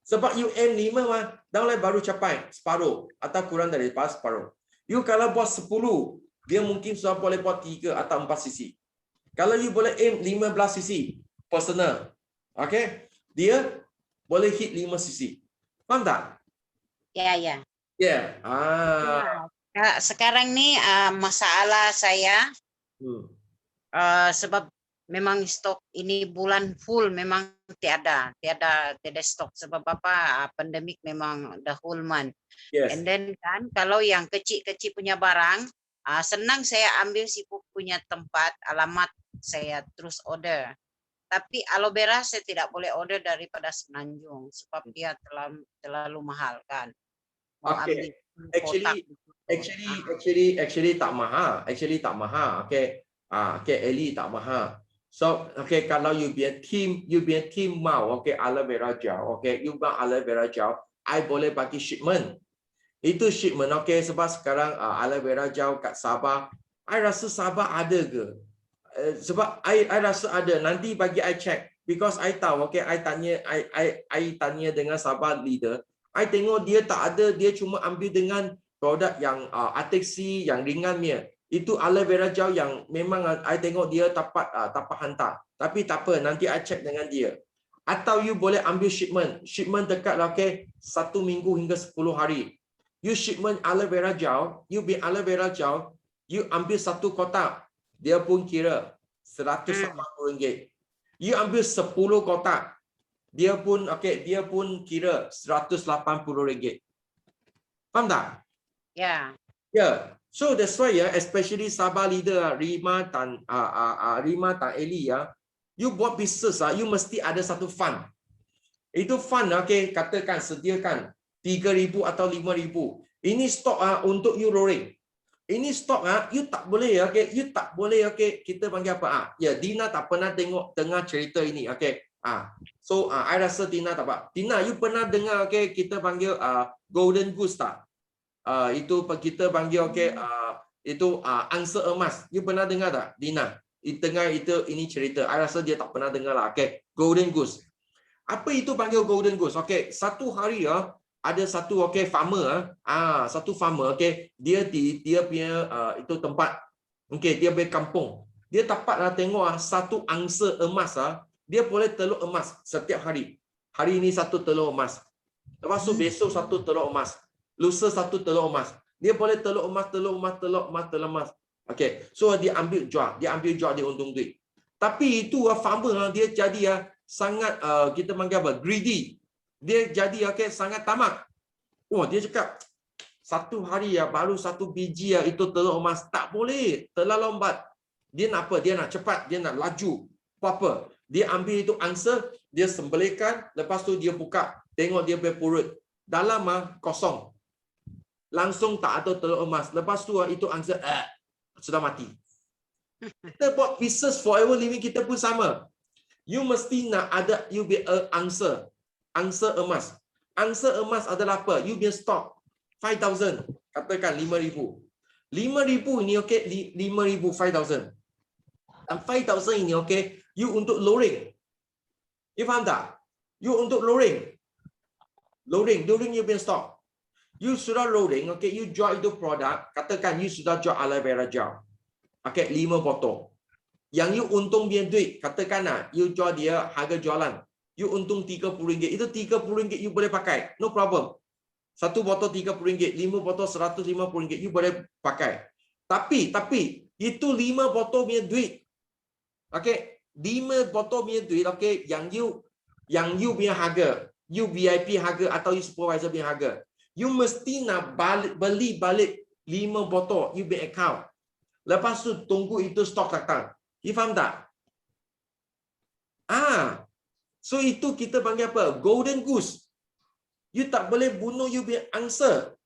Sebab you aim 5 downline baru capai separuh atau kurang daripada separuh. You kalau buat 10, dia mungkin sudah boleh buat 3 atau 4 cc. Kalau you boleh aim 15 cc personal, dia boleh hit 5 cc. Faham tak?
Ya.
Sekarang
ni masalah saya sebab memang stok ini bulan full memang tiada stok sebab apa pandemik memang the whole month. And then kan kalau yang kecil-kecil punya barang senang saya ambil si punya tempat alamat saya terus order. Tapi aloe vera saya tidak boleh order daripada Semenanjung sebab dia terlalu mahal kan.
Actually tak mahal. Eli tak mahal. So, okay, kalau you punya team mau, okay, aloe vera gel, okay, you mau aloe vera gel, I boleh bagi shipment. Itu shipment, okay, sebab sekarang aloe vera gel kat Sabah, I rasa Sabah ada ke? Sebab I rasa ada, nanti bagi I check. Because I tahu, okay, I tanya dengan Sabah leader, I tengok dia tak ada, dia cuma ambil dengan produk yang Artexi, yang ringan punya. Itu aloe vera gel yang memang I tengok dia dapat hantar. Tapi tak apa, nanti I check dengan dia. Atau you boleh ambil shipment. Shipment dekat lah, okay, 1 minggu hingga 10 hari. You shipment aloe vera gel, you beli aloe vera gel, you ambil 1 kotak, dia pun kira RM180. You ambil 10 kotak, dia pun kira RM180. Faham tak?
Ya.
Yeah. So that's why especially Sabah leader Rima dan Eli you buat business you mesti ada satu fund. Itu fund okay, katakan sediakan 3,000 atau 5,000. Ini stok untuk you rolling. Ini stok you tak boleh kita panggil apa ya, Dina tak pernah dengar cerita ini, okay. So I rasa Dina tak apa. Dina, you pernah dengar kita panggil golden goose tak? Itu kita panggil itu angsa emas. You pernah dengar tak, Dina? Dengar itu ini cerita. I rasa dia tak pernah dengar lah. Okay, golden goose. Apa itu panggil golden goose? Okay, satu hari ada satu farmer satu farmer dia punya itu tempat dia punya kampung. Dia dapatlah tengok satu angsa emas dia boleh telur emas setiap hari. Hari ini satu telur emas. Lepas tu besok satu telur emas. Lusa satu telur emas. Dia boleh telur emas. Okay, so dia ambil jual, dia untung duit. Tapi itu farmer dia jadi sangat kita panggil apa? Greedy. Dia jadi sangat tamak. Oh, dia cakap satu hari baru satu biji itu telur emas, tak boleh, terlalu lambat. Dia nak apa? Dia nak cepat, dia nak laju. Apa? Dia ambil itu angsa, dia sembelihkan, lepas tu dia buka, tengok dia berpurut. Dalam kosong. Langsung tak ada telur emas. Lepas tu itu angsa sudah mati. Kita buat business forever living kita pun sama. You mesti nak ada you be angsa emas. Angsa emas adalah apa? You punya stok 5,000, katakan 5,000. 5,000 ini 5,000 5,000. Dan 5,000 ini you untuk loading. You faham tak? You untuk loading you punya stok. You sudah loading, you jual itu produk, katakan you sudah jual aloe vera gel. 5 botol. Yang you untung punya duit, katakan you jual dia harga jualan. You untung RM30. Itu RM30 you boleh pakai. No problem. Satu botol RM30, 5 botol RM150 you boleh pakai. Tapi itu 5 botol punya duit. 5 botol punya duit, yang you punya harga, you VIP harga atau you supervisor punya harga. You mesti nak beli balik 5 botol you punya account. Lepas tu tunggu itu stok datang. You faham tak? So itu kita panggil apa? Golden goose. You tak boleh bunuh you punya angsa.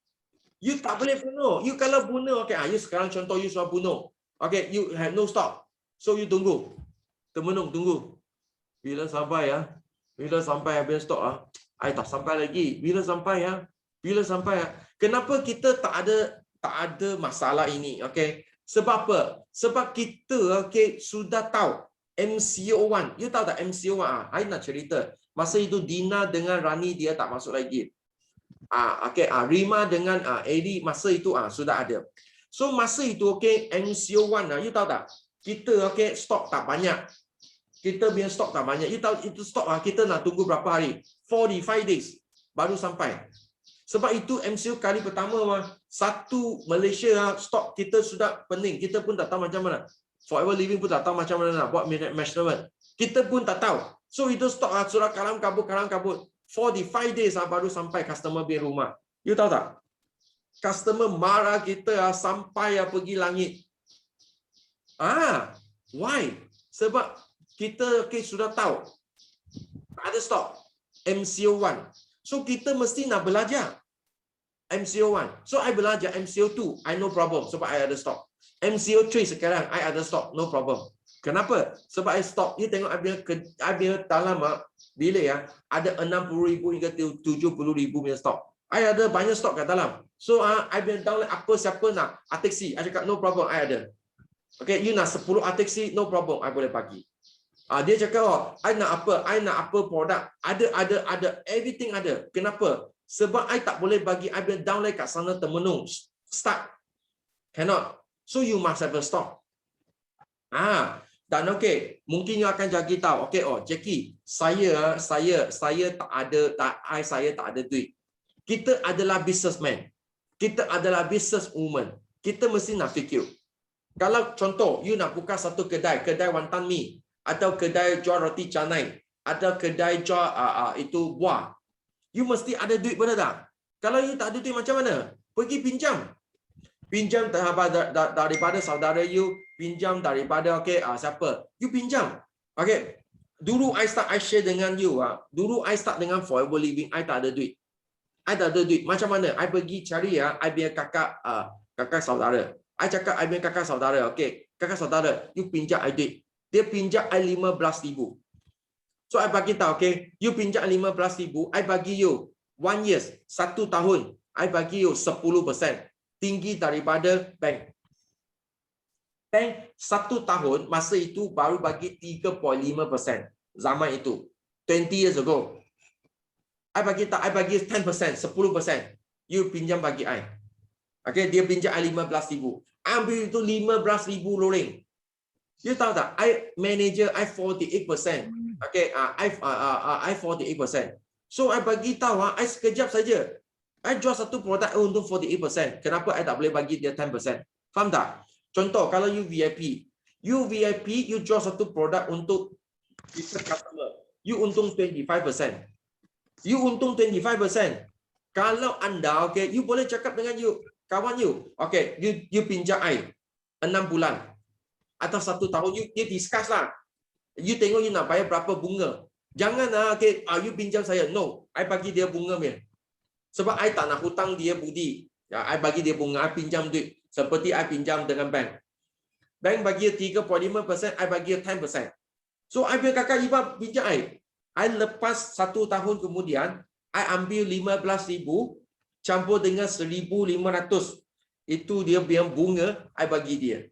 You tak boleh bunuh. You kalau bunuh, you sekarang contoh you sudah bunuh. You have no stock. So you tunggu. Termenung, tunggu. Bila sampai Bila sampai habis stok I tak sampai lagi. Bila sampai Kenapa kita tak ada masalah ini? Sebab apa? Sebab kita sudah tahu MCO1. You tahu tak MCO1? I nak cerita. Masa itu Dina dengan Rani dia tak masuk lagi. Rima dengan Eddie masa itu sudah ada. So masa itu MCO1 you tahu tak? Kita stok tak banyak. Kita punya stok tak banyak. You tahu itu stok kita nak tunggu berapa hari? 45 days baru sampai. Sebab itu MCO kali pertama satu Malaysia stok kita sudah pening. Kita pun tak tahu macam mana. Forever Living pun tak tahu macam mana nak buat measurement. Kita pun tak tahu. So itu stok sudah kalam kabut. 45 days baru sampai customer punya rumah. You tahu tak? Customer marah kita sampai pergi langit. Why? Sebab kita sudah tahu. Ada stok. MCO1. So kita mesti nak belajar. MCO1. So I belajar MCO2. I no problem sebab I ada stok. MCO3 sekarang I ada stok. No problem. Kenapa? Sebab I stop. You tengok I punya dalam bila ya ada 60,000 hingga 70,000 punya stok. I ada banyak stok kat dalam. So I punya download apa siapa nak taxi. I cakap no problem, I ada. Okay, you nak 10 taxi, no problem, I boleh bagi. Dia cakap, oh, I nak apa produk. Ada, everything ada. Kenapa? Sebab I tak boleh bagi I punya download kat sana termenung. Start. Cannot. So you must have a stock. Dan okey, mungkin you akan jadi tahu, okey, oh Jackie, saya tak ada duit. Kita adalah businessman. Kita adalah businesswoman. Kita mesti nak fikir. Kalau contoh, you nak buka satu kedai wonton mi, atau kedai jual roti canai, atau kedai jual itu buah. You mesti ada duit, benar tak? Kalau you tak ada duit macam mana? Pergi pinjam. Pinjam daripada saudara you, pinjam daripada siapa? You pinjam. Okay. Dulu I share dengan you. Dulu I start dengan Forever Living, I tak ada duit. Macam mana? I pergi cari I punya kakak saudara. I cakap I punya kakak saudara, okay. Kakak saudara, you pinjam I duit. Dia pinjam I 15,000. So I bagi tahu, okay. You pinjam 15,000, I bagi you 1 year, 1 tahun. I bagi you 10%. Tinggi daripada bank. Bank 1 tahun masa itu baru bagi 3.5% zaman itu. 20 years ago. I bagi 10%, 10%. You pinjam bagi I. Okay, dia pinjam I 15,000. Ambil itu 15,000 loreng. You tahu tak? I manager I 48%. Okay, I 48%. So I bagi tahu I sekejap saja. I jual satu produk untuk 48%. Kenapa I tak boleh bagi dia 10%? Faham tak? Contoh, kalau you VIP, you jual satu produk untuk customer. You untung 25%. You untung 25%. Kalau anda, okay, you boleh cakap dengan you, kawan you, okay, you pinjam I 6 bulan atau 1 tahun, you discuss lah. You tengok you nak bayar berapa bunga. Jangan okay, you pinjam saya. No, I bagi dia bunga dia. Sebab I tak nak hutang dia budi. Ya, I bagi dia bunga, I pinjam duit. Seperti I pinjam dengan bank. Bank bagi 3.5%, I bagi 10%. So, I punya kakak Iba pinjam I. I lepas 1 tahun kemudian, I ambil 15,000 campur dengan 1,500. Itu dia punya bunga, I bagi dia.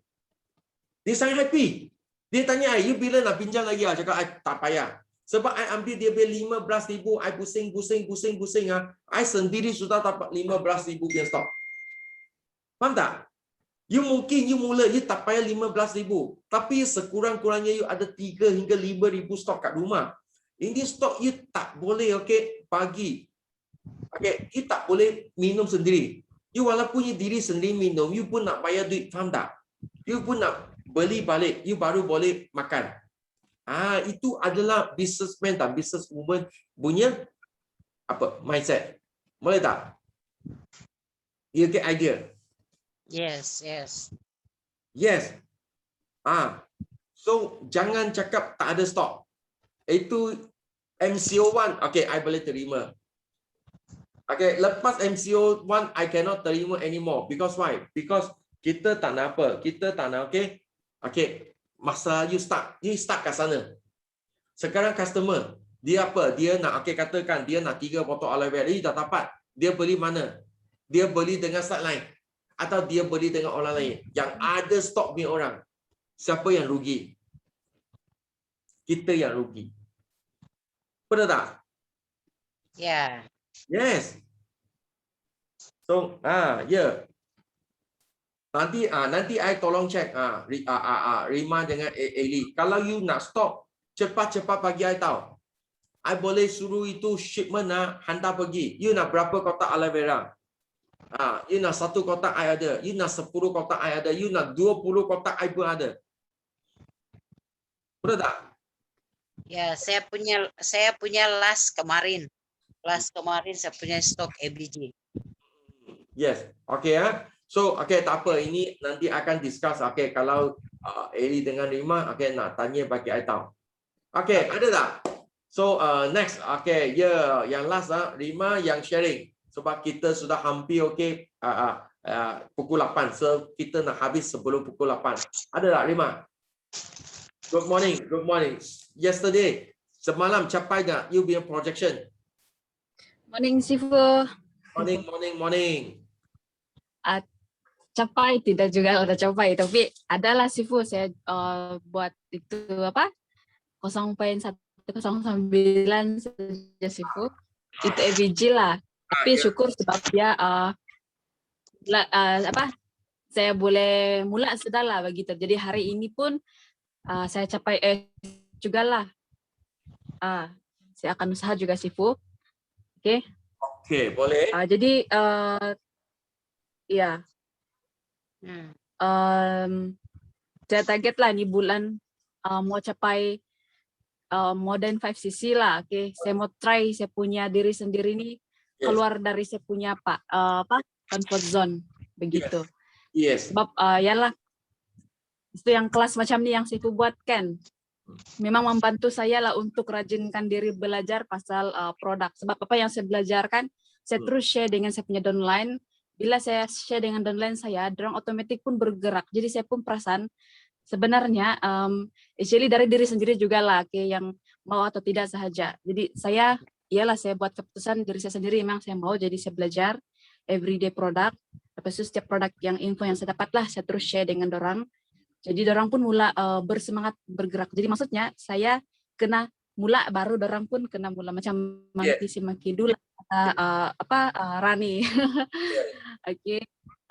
Dia sangat happy. Dia tanya I, you bila nak pinjam lagi? I cakap, I tak payah. Sebab I ambil dia beli 15,000, I pusing. I sendiri sudah dapat 15,000 punya stok. Faham tak? You mungkin you mula, you tak payah 15,000. Tapi sekurang-kurangnya you ada 3 hingga 5,000 stok kat rumah. Ini stok you tak boleh, okay, bagi. Okay, you tak boleh minum sendiri. You walaupun you diri sendiri minum, you pun nak bayar duit. Faham tak? You pun nak beli balik, you baru boleh makan. Itu adalah businessman dan businesswoman punya mindset. Boleh tak? You get idea?
Yes.
Yes. So jangan cakap tak ada stok. Itu MCO1, okay, I boleh terima. Okay, lepas MCO1, I cannot terima anymore. Because why? Because kita tak nak apa? Kita tak nak, okay. Masa you start kat sana. Sekarang customer, dia apa? Dia nak, okay, katakan dia nak 3 botol aloe vera, dia dah dapat. Dia beli mana? Dia beli dengan site lain. Atau dia beli dengan orang lain. Yang ada stok punya orang. Siapa yang rugi? Kita yang rugi. Benar tak?
Yeah.
Yes. So, yeah. Nanti I tolong check Rima dengan Eli. Kalau you nak stop, cepat-cepat bagi I tahu. I boleh suruh itu shipment hantar pergi. You nak berapa kotak aloe vera? You nak 1 kotak I ada. You nak 10 kotak I ada. You nak 20 kotak I pun ada. Betul tak?
Ya, saya punya last kemarin saya punya stok ABG.
Yes. Okay So, okay, tak apa. Ini nanti akan discuss. Okay, kalau Eli dengan Rima, okay, nak tanya bagi I tahu. Okay, ada tak? So, next. Okay, yang last, Rima yang sharing. Sebab kita sudah hampir, okay, pukul 8. So, kita nak habis sebelum pukul 8. Ada tak, Rima? Good morning. Good morning. Yesterday, semalam capai tak you punya projection?
Morning, Sifu.
Morning.
Capai tidak juga udah capai, tapi adalah Sifu saya buat itu apa 0.109 saja Sifu. Itu AVG lah. Tapi syukur sebab dia saya boleh mula sudah lah begitu. Jadi hari ini pun saya capai juga lah. Saya akan usaha juga Sifu. Oke.
Okay, boleh.
Jadi ya. Saya target lah nih bulan mau capai more than 5 cc lah. Oke, saya mau try saya punya diri sendiri nih keluar dari saya punya comfort zone begitu.
Yes.
Sebab yalah itu yang kelas macam nih yang saya buatkan. Memang membantu saya lah untuk rajinkan diri belajar pasal produk. Sebab apa yang saya belajarkan, saya terus share dengan saya punya downline. Bila saya share dengan downline saya, dorang otomatis pun bergerak. Jadi saya pun perasan sebenarnya actually dari diri sendiri juga lah, yang mau atau tidak sahaja. Jadi saya buat keputusan diri saya sendiri, memang saya mau, jadi saya belajar everyday produk. Lepas itu setiap produk yang info yang saya dapat lah, saya terus share dengan dorang. Jadi dorang pun mula bersemangat bergerak. Jadi maksudnya saya kena mula, baru dorang pun kena mula macam maki dulu Rani. Oke.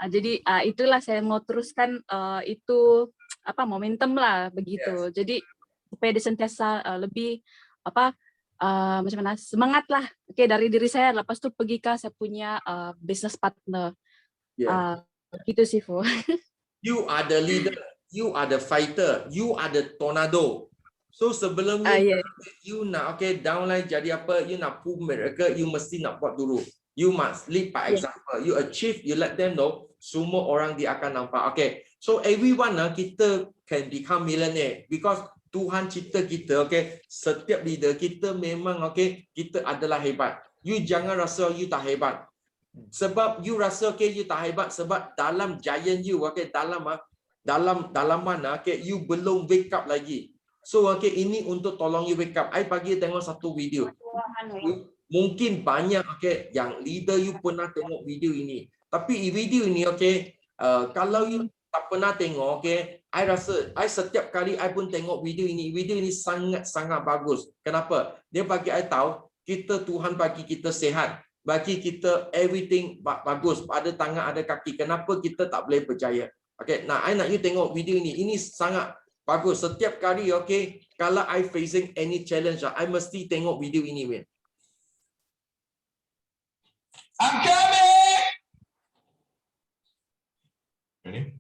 Jadi itulah saya mau teruskan itu momentum lah begitu. Jadi supaya disentiasa lebih macam mana semangat lah. Oke, dari diri saya. Lepas itu pergi ke saya punya business partner. Gitu sih, Fu.
You are the leader. You are the fighter. You are the tornado. So sebelum you nak downline jadi apa, you nak prove mereka, you mesti nak buat dulu. You must lead by example. You achieve, you let them know. Semua orang dia akan nampak. Okay. So everyone kita can become millionaire because Tuhan cipta kita. Okay. Setiap leader kita memang kita adalah hebat. You jangan rasa you tak hebat. Sebab you rasa you tak hebat sebab dalam giant you, dalam mana you belum wake up lagi. So ini untuk tolong you wake up. I bagi tengok satu video. Mungkin banyak yang leader you pernah tengok video ini. Tapi video ini kalau you tak pernah tengok I rasa I setiap kali I pun tengok video ini. Video ini sangat bagus. Kenapa? Dia bagi I tahu kita Tuhan bagi kita sehat. Bagi kita everything bagus. Ada tangan, ada kaki. Kenapa kita tak boleh berjaya? Nah I nak you tengok video ini. Ini sangat bagus. Setiap kali kalau I facing any challenge, I mesti tengok video ini.
I'm coming! Ready?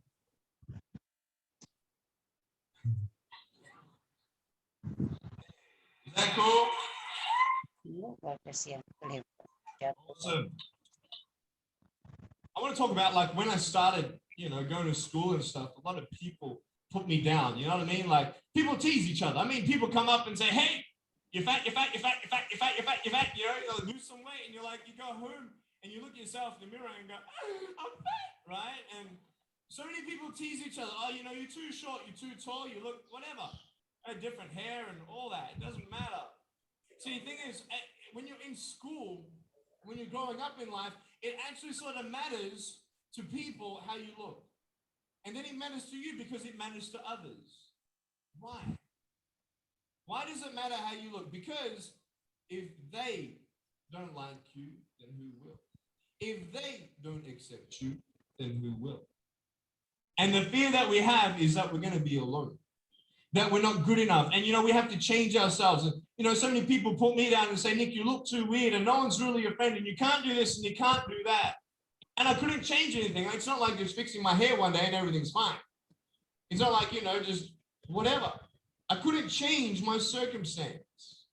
Is that cool? Awesome. I want to talk about like when I started, going to school and stuff, a lot of people put me down, you know what I mean? Like people tease each other. I mean, people come up and say, hey, you're fat, you're fat, you're fat, you're fat, you're fat, you're fat, you're fat, you'll lose some weight. And you're like, you go home and you look at yourself in the mirror and go, I'm fat, right? And so many people tease each other. Oh, you're too short, you're too tall, you look whatever. I had different hair and all that. It doesn't matter. See, the thing is, when you're in school, when you're growing up in life, it actually sort of matters to people how you look. And then it matters to you because it matters to others. Why? Why does it matter how you look? Because if they don't like you, then who will? If they don't accept you, then who will? And the fear that we have is that we're going to be alone, that we're not good enough. And, we have to change ourselves. And, so many people put me down and say, Nick, you look too weird and no one's really your friend and you can't do this and you can't do that. And I couldn't change anything. It's not like just fixing my hair one day and everything's fine. It's not like, just whatever. I couldn't change my circumstance.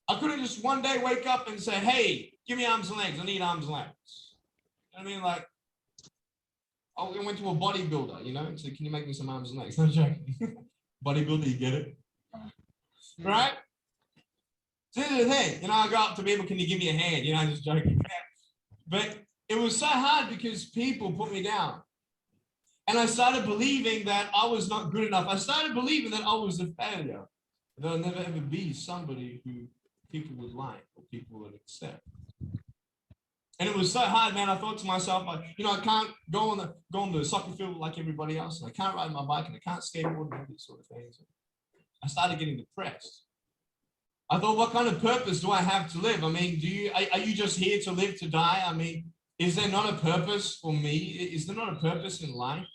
I couldn't just one day wake up and say, hey, give me arms and legs. I need arms and legs. You know what I mean? Like, I went to a bodybuilder, and said, can you make me some arms and legs? No joking. Bodybuilder, you get it? Right? So this is the thing. I go up to people, can you give me a hand? I'm just joking. But it was so hard because people put me down. And I started believing that I was not good enough. I started believing that I was a failure. That I'll never ever be somebody who people would like or people would accept. And it was so hard, man. I thought to myself, I can't go on the soccer field like everybody else. And I can't ride my bike and I can't skateboard and all these sort of things. I started getting depressed. I thought, what kind of purpose do I have to live? I mean, are you just here to live to die? I mean, is there not a purpose for me? Is there not a purpose in life?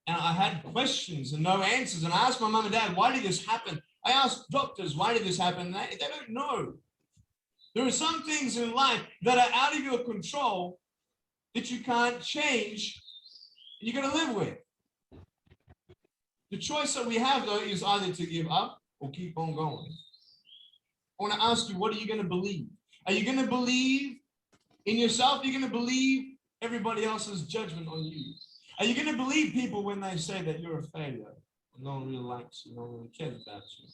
And I had questions and no answers. And I asked my mom and dad, why did this happen? I asked doctors, why did this happen? They don't know. There are some things in life that are out of your control that you can't change and you're going to live with. The choice that we have, though, is either to give up or keep on going. I want to ask you, what are you going to believe? Are you going to believe in yourself? Are you going to believe everybody else's judgment on you? Are you going to believe people when they say that you're a failure? No one really likes you, no one really cares about you.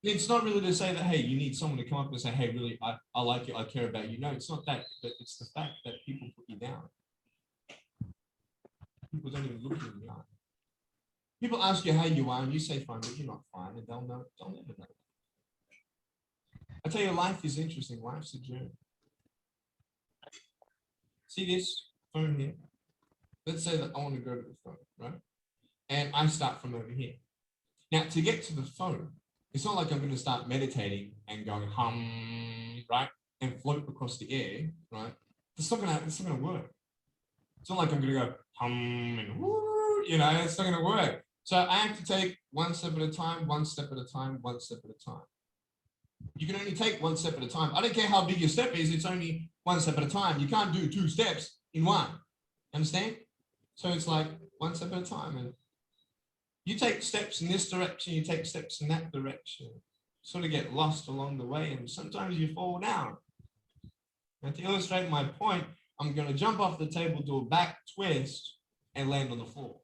It's not really to say that, hey, you need someone to come up and say, hey, really, I like you, I care about you. No, it's not that, but it's the fact that people put you down. People don't even look you in the eye. People ask you how you are, and you say fine, but you're not fine, and they'll never know. I tell you, life is interesting. Life's a journey. See this phone here? Let's say that I want to go to the phone, right? And I start from over here. Now, to get to the phone, it's not like I'm going to start meditating and going hum, right? And float across the air, right? It's not going to work. It's not like I'm going to go hum and woo, it's not going to work. So I have to take one step at a time, one step at a time, one step at a time. You can only take one step at a time. I don't care how big your step is, it's only one step at a time. You can't do 2 steps in one. Understand? So it's like one step at a time. And you take steps in this direction, you take steps in that direction. Sort of get lost along the way, and sometimes you fall down. And to illustrate my point, I'm going to jump off the table, do a back twist, and land on the floor.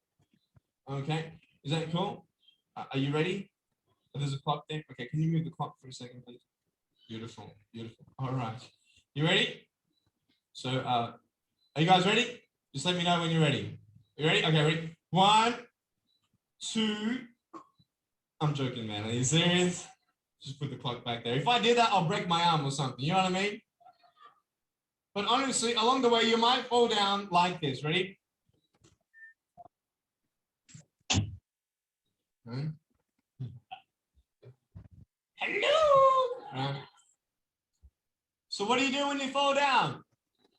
Okay? Is that cool? Are you ready? Oh, there's a clock there. Okay, can you move the clock for a second, please? Beautiful, beautiful. All right. You ready? So, are you guys ready? Just let me know when you're ready. You ready? Okay, ready? 1, 2. I'm joking, man. Are you serious? Just put the clock back there. If I did that, I'll break my arm or something. You know what I mean? But honestly, along the way, you might fall down like this. Ready? Hello. So what do you do when you fall down?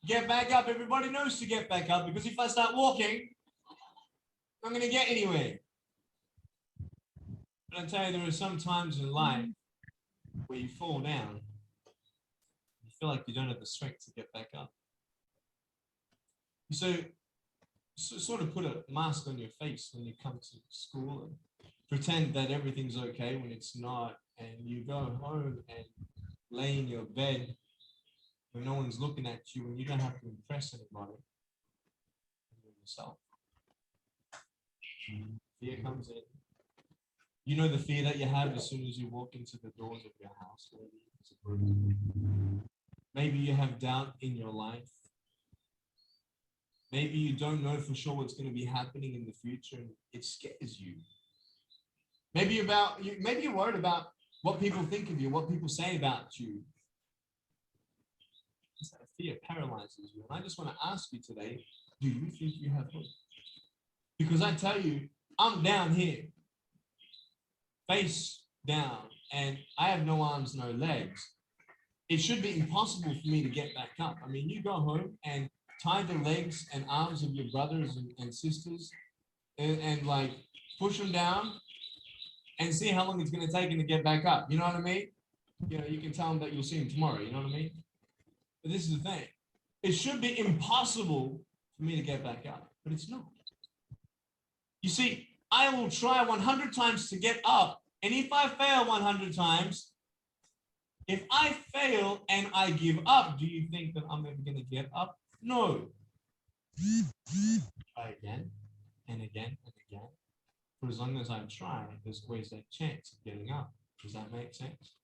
Get back up. Everybody knows to get back up, because if I start walking, I'm going to get anywhere. But I tell you, there are some times in life where you fall down, you feel like you don't have the strength to get back up. So sort of put a mask on your face when you come to school and pretend that everything's okay when it's not, and you go home and lay in your bed when no one's looking at you, and you don't have to impress anybody. You're yourself. Fear comes in. You know the fear that you have as soon as you walk into the doors of your house. Maybe you have doubt in your life. Maybe you don't know for sure what's going to be happening in the future, and it scares you. Maybe you're worried about what people think of you, what people say about you. That fear paralyzes you. And I just want to ask you today, do you think you have hope? Because I tell you, I'm down here, face down, and I have no arms, no legs. It should be impossible for me to get back up. I mean, you go home and tie the legs and arms of your brothers and sisters and like push them down and see how long it's going to take them to get back up. You know what I mean? You can tell them that you'll see them tomorrow. You know what I mean? But this is the thing. It should be impossible for me to get back up, but it's not. You see, I will try 100 times to get up, and if I fail 100 times, if I fail and I give up, do you think that I'm ever going to get up? No. Try again and again and again. For as long as I try, there's always that chance of getting up. Does that make sense?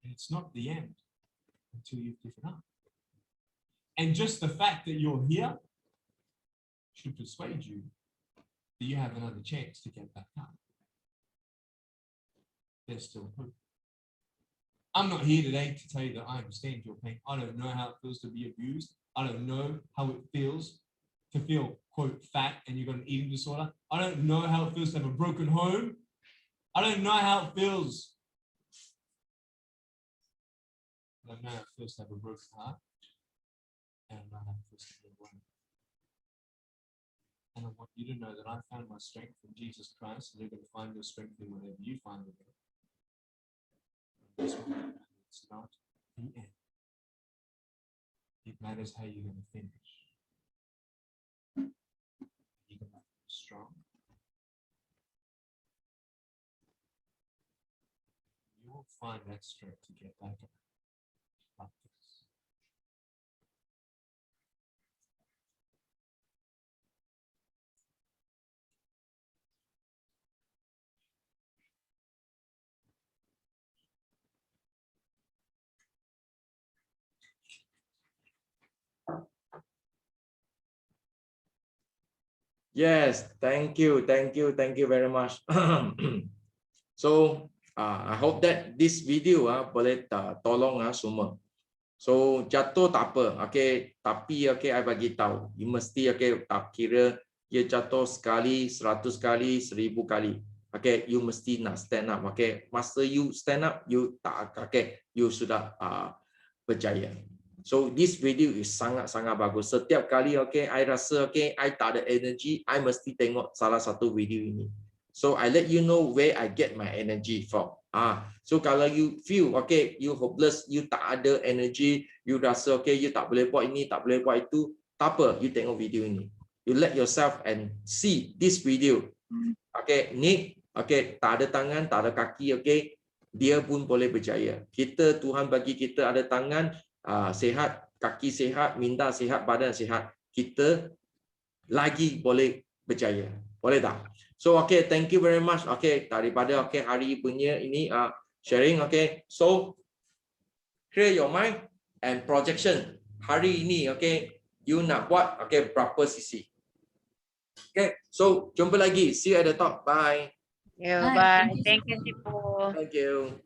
And it's not the end until you've given up. And just the fact that you're here should persuade you that you have another chance to get back up. There's still hope. I'm not here today to tell you that I understand your pain. I don't know how it feels to be abused. I don't know how it feels to feel, quote, fat and you've got an eating disorder. I don't know how it feels to have a broken home. I don't know how it feels. I don't know how it feels to have a broken heart. And I don't know how it feels to be alone. And I want you to know that I found my strength in Jesus Christ, and you're going to find your strength in whatever you find in it. It's not the end. It matters how you're going to finish. You're going to be strong. You will find that strength to get back up like this.
Yes, thank you very much. So I hope that this video boleh tolong semua. So jatuh tak apa, okay. Tapi okay, I bagi tahu, you mesti okay, tak kira dia jatuh sekali, 100 kali, 1000 kali. Okay, you mesti nak stand up. Okay, masa you stand up, you tak okay, you sudah berjaya. So this video is sangat-sangat bagus. Setiap kali okay, I rasa okay, I tak ada energy, I mesti tengok salah satu video ini. So I let you know where I get my energy from. So kalau you feel okay, you hopeless, you tak ada energy, you rasa okay, you tak boleh buat ini, tak boleh buat itu, tak apa, you tengok video ini. You let yourself and see this video. Okay, Nick, okay, tak ada tangan, tak ada kaki, okay, dia pun boleh berjaya. Kita, Tuhan bagi kita ada tangan, sehat, kaki sehat, minda sehat, badan sehat. Kita lagi boleh berjaya. Boleh tak? So okay, thank you very much. Okay, daripada okay hari punya ini sharing. Okay, so clear your mind and projection. Hari ini okay, you nak buat okay berapa sisi? Okay, so jumpa lagi. See you at the top. Bye.
Bye. Thank you, Sipo.
Thank you.